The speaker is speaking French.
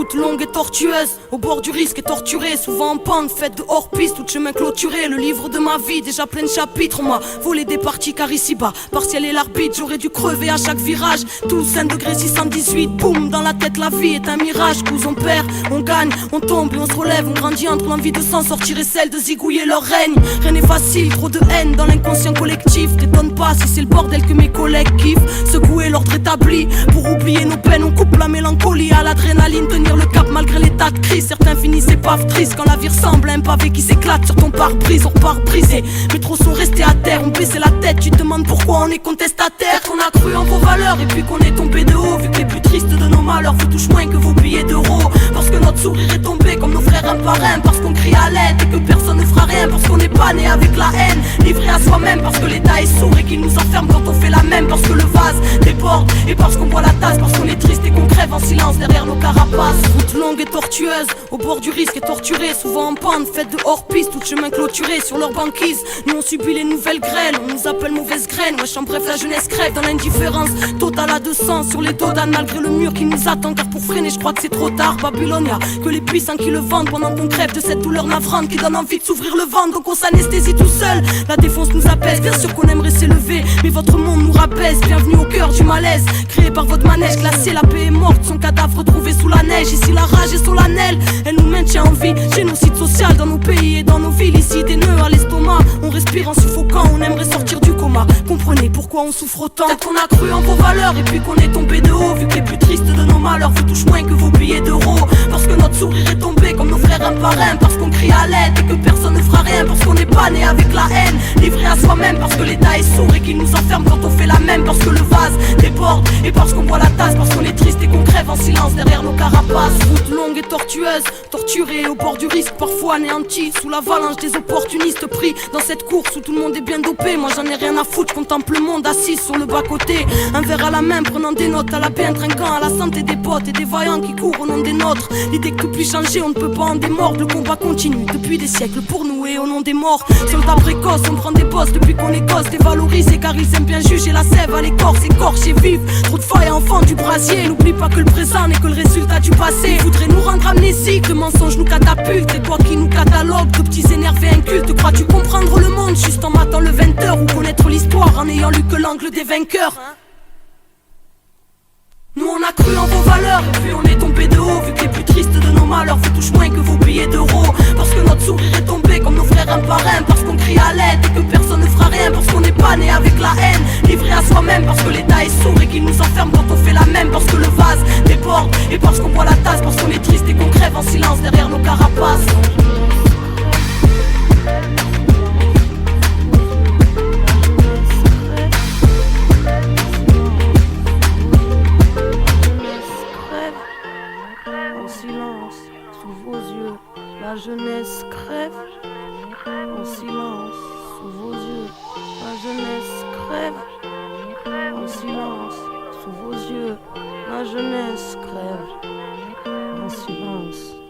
Route longue et tortueuse, au bord du risque et torturé, souvent en pente, faite de hors-piste ou de chemin clôturé. Le livre de ma vie, déjà plein de chapitres, on m'a volé des parties car ici-bas, partiel et l'arbitre, j'aurais dû crever à chaque virage. Tous 1 degré 618, boum, dans la tête la vie est un mirage. Cous on perd, on gagne, on tombe et on se relève, on grandit entre l'envie de s'en sortir et celle de zigouiller leur règne. Rien n'est facile, trop de haine dans l'inconscient collectif. T'étonne pas si c'est le bordel que mes collègues kiffent. Secouer l'ordre établi, pour oublier nos peines, on coupe la mélancolie à l'adrénaline. Tenir le cap malgré l'état de crise, certains finissent épaves tristes quand la vie ressemble à un pavé qui s'éclate sur ton pare-brise. On repart brisé, mais trop sont restés à terre, on baissait la tête, tu te demandes pourquoi on est contestataire. Qu'on a cru en vos valeurs et puis qu'on est tombé de haut. Vu que les plus tristes de nos malheurs vous touchent moins que vos billets d'euros. Parce que notre sourire est tombé comme nos frères un par un. Parce qu'on crie à l'aide et que personne ne fera rien. Parce qu'on n'est pas né avec la haine, livré à soi-même. Parce que l'État est sourd et qu'il nous enferme quand on fait la même. Parce que le vase déborde et parce qu'on boit la tasse. Parce qu'on est triste et qu'on crève en silence derrière nos carapaces. Route longue et tortueuse, au bord du risque et torturé, souvent en pente, faite de hors-piste ou de chemin clôturé sur leur banquise. Nous on subit les nouvelles grêles, on nous appelle mauvaise graine. Wesh en bref la jeunesse crève dans l'indifférence totale à 200 sur les dos d'âne. Malgré le mur qui nous attend, car pour freiner je crois que c'est trop tard. Babylone, y'a que les puissants qui le vendent pendant qu'on crève de cette douleur navrante qui donne envie de s'ouvrir le ventre. Donc on s'anesthésie tout seul, la défense nous apaise. Bien sûr qu'on aimerait s'élever, mais votre monde nous rabaisse. Bienvenue au cœur du malaise, créé par votre manège glacé. La paix est morte, son cadavre retrouvé sous la neige. Ici la rage est solennelle, elle nous maintient en vie. Génocide social dans nos pays et dans nos villes. Ici des nœuds à l'estomac, on respire en suffocant. On aimerait sortir du coma, comprenez pourquoi on souffre autant. Peut-être qu'on a cru en vos valeurs et puis qu'on est tombé de haut. Vu que les plus tristes de nos malheurs vous touchent moins que vos billets d'euros. Parce que notre sourire est tombé comme nos frères un par un. Parce qu'on crie à l'aide et que personne ne fera rien. Parce qu'on n'est pas né avec la haine, livré à soi-même. Parce que l'État est sourd et qu'il nous enferme quand on fait la même. Parce que le vase déborde et parce qu'on boit la tasse. Parce qu'on est triste et qu'on crève en silence derrière nos carapaces. Route longue et tortueuse, torturée au bord du risque, parfois anéantie sous l'avalanche des opportunistes pris dans cette course où tout le monde est bien dopé. Moi j'en ai rien à foutre, je contemple le monde assis sur le bas-côté, un verre à la main prenant des notes à la bain, trinquant à la santé des potes et des vaillants qui courent au nom des nôtres. L'idée que tout puisse changer, on ne peut pas en démordre. Le combat continue depuis des siècles pour nous et au nom des morts. Soldats précoces, on prend des bosses depuis qu'on est gosse, dévalorisés car ils aiment bien juger la sève à l'écorce, écorchés vifs. Trop de failles enfants du brasier, n'oublie pas que le présent n'est que le résultat du passé. Ils voudraient nous rendre amnésiques, le mensonge nous catapulte. Et toi qui nous catalogue de petits énervés incultes, crois-tu comprendre le monde juste en matant le 20h ou connaître l'histoire en n'ayant lu que l'angle des vainqueurs? Nous on a cru en vos valeurs et puis on est tombé de haut. Vu que les plus tristes de nos malheurs vous touchent moins que vos billets d'euros. Parce que notre sourire est tombé comme nos frères un par un. Parce qu'on crie à l'aide et que personne ne fera rien. Parce qu'on n'est pas né avec la haine, livré à soi-même. Parce que l'État est sourd et qu'il nous enferme quand on fait la même. Parce que le vase déborde et parce qu'on boit la tasse. Parce qu'on est triste et qu'on crève en silence derrière nos carapaces. La jeunesse crève en silence sous vos yeux. La jeunesse crève en silence sous vos yeux. La jeunesse crève en silence.